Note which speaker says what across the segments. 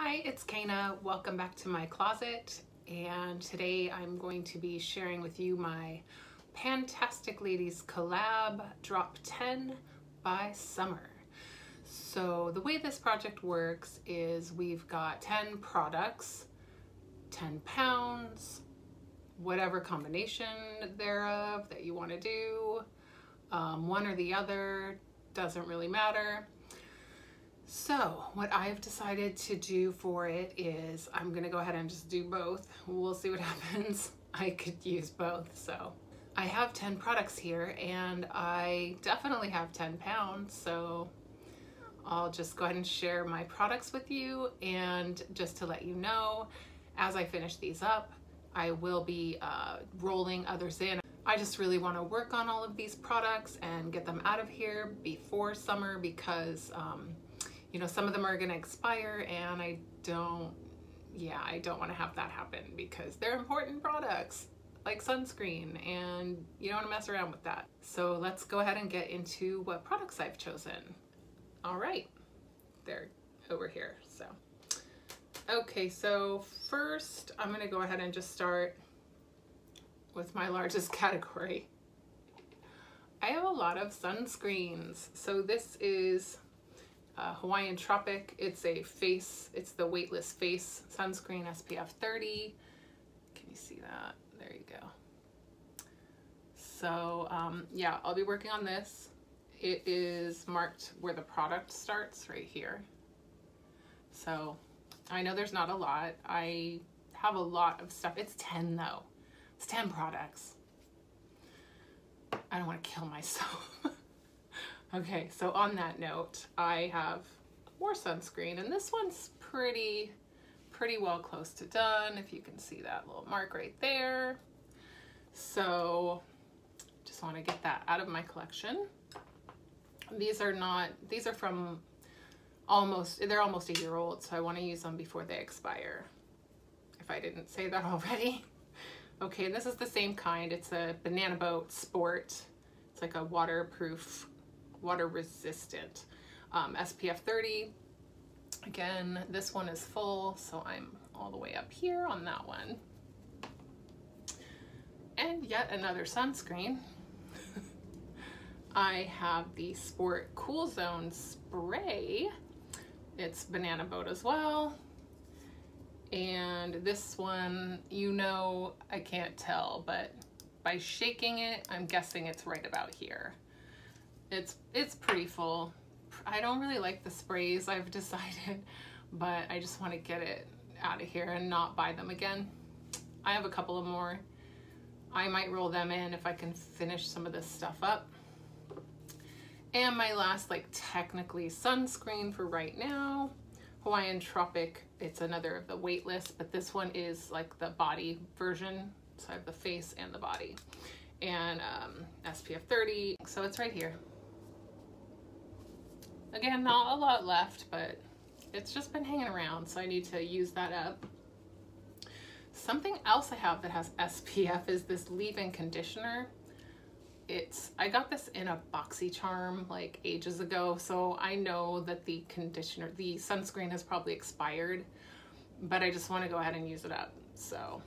Speaker 1: Hi, it's Caena. Welcome back to my closet, and today I'm going to be sharing with you my PANtastic Ladies Collab Drop 10 by Summer. So the way this project works is we've got 10 products, 10 pounds, whatever combination thereof that you want to do, one or the other, doesn't really matter. So what I've decided to do for it is I'm gonna go ahead and just do both. We'll see what happens. I could use both. So I have 10 products here and I definitely have 10 pounds. So I'll just go ahead and share my products with you, and just to let you know, as I finish these up, I will be rolling others in. I just really want to work on all of these products and get them out of here before summer because you know, some of them are going to expire, and I don't want to have that happen because they're important products like sunscreen, and you don't want to mess around with that. So let's go ahead and get into what products I've chosen. All right, they're over here. So, okay, so first I'm going to go ahead and just start with my largest category. I have a lot of sunscreens. So this is Hawaiian Tropic. It's a face, it's the weightless face sunscreen, SPF 30. Can you see that? There you go. So yeah, I'll be working on this. It is marked where the product starts, right here. So I know there's not a lot. I have a lot of stuff. It's 10 though. It's 10 products. I don't want to kill myself. Okay, so on that note, I have more sunscreen, and this one's pretty well close to done, if you can see that little mark right there. So just want to get that out of my collection. These are from they're almost a year old, so I want to use them before they expire, if I didn't say that already. Okay, and this is the same kind. It's a Banana Boat Sport. It's like a waterproof, water resistant, SPF 30. Again, this one is full, so I'm all the way up here on that one. And yet another sunscreen. I have the Sport Cool Zone Spray. It's Banana Boat as well. And this one, you know, I can't tell, but by shaking it, I'm guessing it's right about here. It's pretty full. I don't really like the sprays, I've decided, but I just want to get it out of here and not buy them again. I have a couple of more. I might roll them in if I can finish some of this stuff up. And my last, like, technically sunscreen for right now, Hawaiian Tropic. It's another of the weightless, but this one is like the body version. So I have the face and the body. And SPF 30, so it's right here. Again, not a lot left, but it's just been hanging around, so I need to use that up. Something else I have that has SPF is this leave-in conditioner. I got this in a BoxyCharm like ages ago, so I know that the sunscreen has probably expired, but I just want to go ahead and use it up. So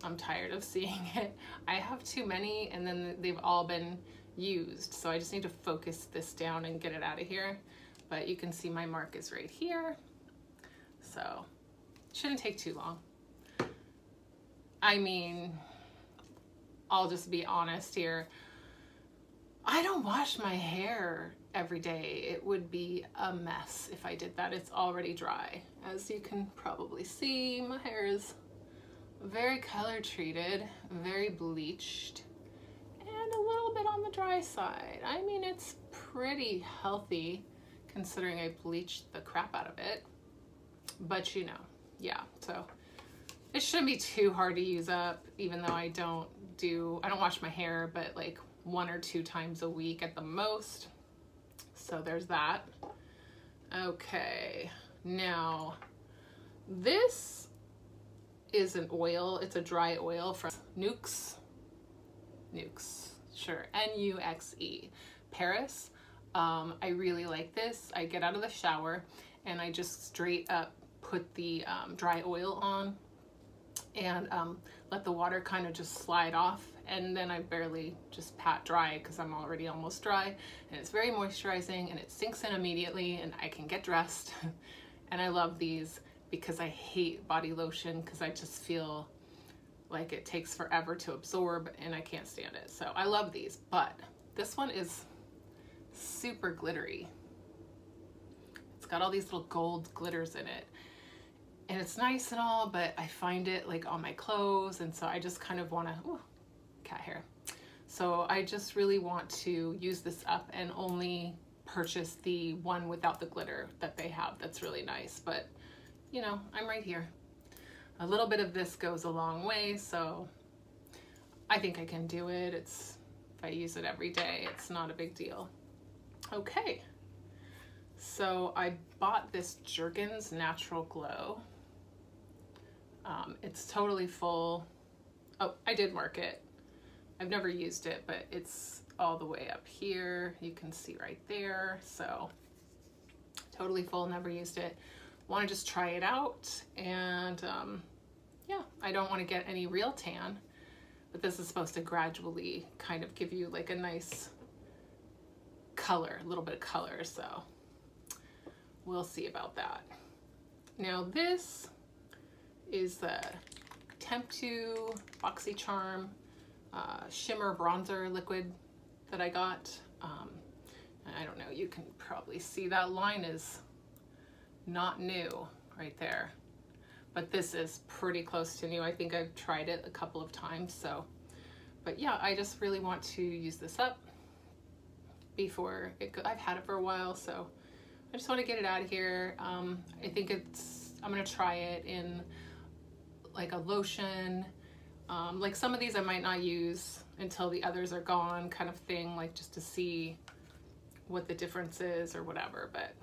Speaker 1: I'm tired of seeing it. I have too many, and then they've all been used, so I just need to focus this down and get it out of here. But you can see my mark is right here, so it shouldn't take too long. I mean, I'll just be honest here. I don't wash my hair every day. It would be a mess if I did that. It's already dry. As you can probably see, my hair is very color treated, very bleached, and a little bit on the dry side. I mean, it's pretty healthy considering I bleached the crap out of it. But you know, yeah, so it shouldn't be too hard to use up, even though I don't wash my hair, but like 1 or 2 times a week at the most. So there's that. Okay, now this is an oil. It's a dry oil from Nuxe, sure, N-U-X-E, Paris. I really like this. I get out of the shower and I just straight up put the dry oil on and let the water kind of just slide off, and then I barely just pat dry because I'm already almost dry, and it's very moisturizing and it sinks in immediately and I can get dressed. And I love these because I hate body lotion because I just feel like it takes forever to absorb and I can't stand it. So I love these, but this one is super glittery. It's got all these little gold glitters in it. And it's nice and all, but I find it like on my clothes, and so I just kind of want to, ooh, cat hair. So I just really want to use this up and only purchase the one without the glitter that they have. That's really nice, but you know, I'm right here. A little bit of this goes a long way, so I think I can do it. If I use it every day, it's not a big deal. Okay, so I bought this Jergens Natural Glow. It's totally full. Oh, I did mark it. I've never used it, but it's all the way up here. You can see right there. So totally full, never used it. Want to just try it out. And yeah, I don't want to get any real tan, but this is supposed to gradually kind of give you like a nice color, a little bit of color. So we'll see about that. Now this is the Temp2 BoxyCharm shimmer bronzer liquid that I got. I don't know, you can probably see that line is not new right there, but this is pretty close to new. I think I've tried it a couple of times. So, but yeah, I just really want to use this up before I've had it for a while, so I just want to get it out of here. I think I'm gonna try it in like a lotion. Like some of these I might not use until the others are gone, kind of thing, like just to see what the difference is or whatever. But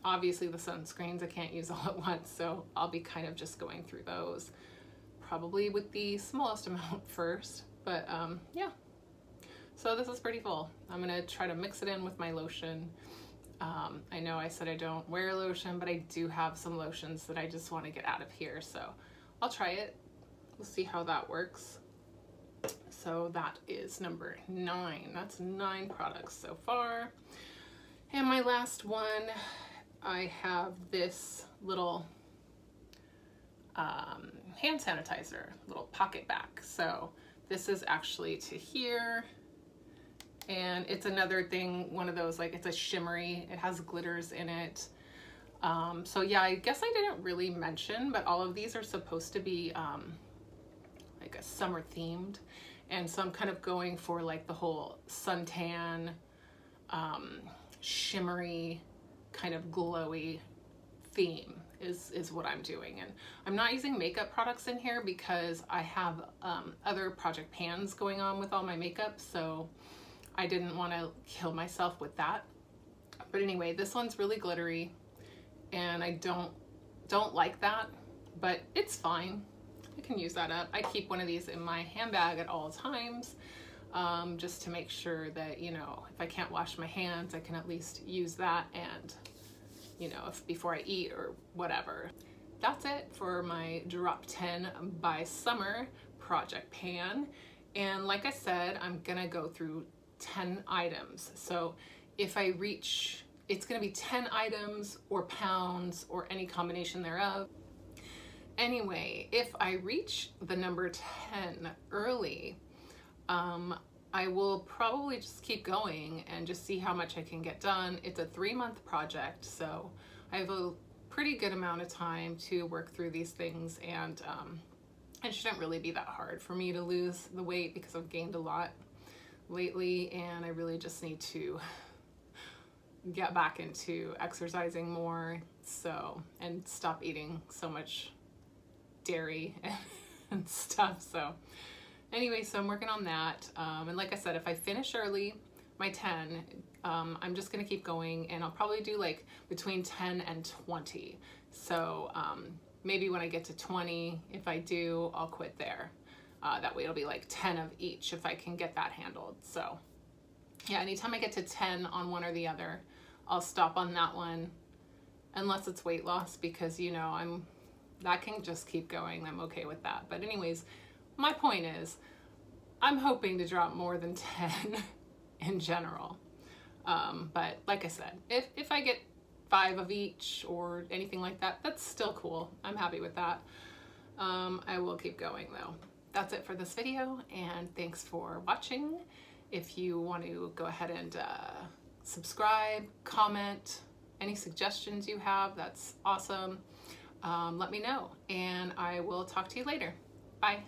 Speaker 1: obviously the sunscreens I can't use all at once, so I'll be kind of just going through those, probably with the smallest amount first. But yeah, so this is pretty full. I'm gonna try to mix it in with my lotion. I know I said I don't wear lotion, but I do have some lotions that I just want to get out of here, so I'll try it. We'll see how that works. So that is number 9. That's 9 products so far. And my last one, I have this little hand sanitizer, little pocket back. So this is actually to here. And it's another thing, one of those, like, it's a shimmery, it has glitters in it. So yeah, I guess I didn't really mention, but all of these are supposed to be like a summer themed. And so I'm kind of going for like the whole suntan, shimmery, kind of glowy theme is what I'm doing. And I'm not using makeup products in here because I have other project pans going on with all my makeup, so I didn't want to kill myself with that. But anyway, this one's really glittery and I don't like that, but it's fine. I can use that up. I keep one of these in my handbag at all times, just to make sure that, you know, if I can't wash my hands, I can at least use that, and you know, if before I eat or whatever. That's it for my drop 10 by summer project pan. And like I said, I'm gonna go through 10 items. So if I reach, it's gonna be 10 items or pounds or any combination thereof. Anyway, if I reach the number 10 early, I will probably just keep going and just see how much I can get done. It's a 3-month project, so I have a pretty good amount of time to work through these things, and it shouldn't really be that hard for me to lose the weight because I've gained a lot lately, and I really just need to get back into exercising more, so, and stop eating so much dairy and stuff. So anyway, so I'm working on that, and like I said, if I finish early my 10, I'm just gonna keep going, and I'll probably do like between 10 and 20. So maybe when I get to 20, if I do, I'll quit there. That way it'll be like 10 of each if I can get that handled. So yeah, anytime I get to 10 on one or the other, I'll stop on that one unless it's weight loss, because you know, that can just keep going. I'm okay with that. But anyways, my point is, I'm hoping to drop more than 10 in general. But like I said, if I get 5 of each or anything like that, that's still cool. I'm happy with that. I will keep going though. That's it for this video, and thanks for watching. If you want to go ahead and subscribe, comment, any suggestions you have, that's awesome. Let me know, and I will talk to you later. Bye.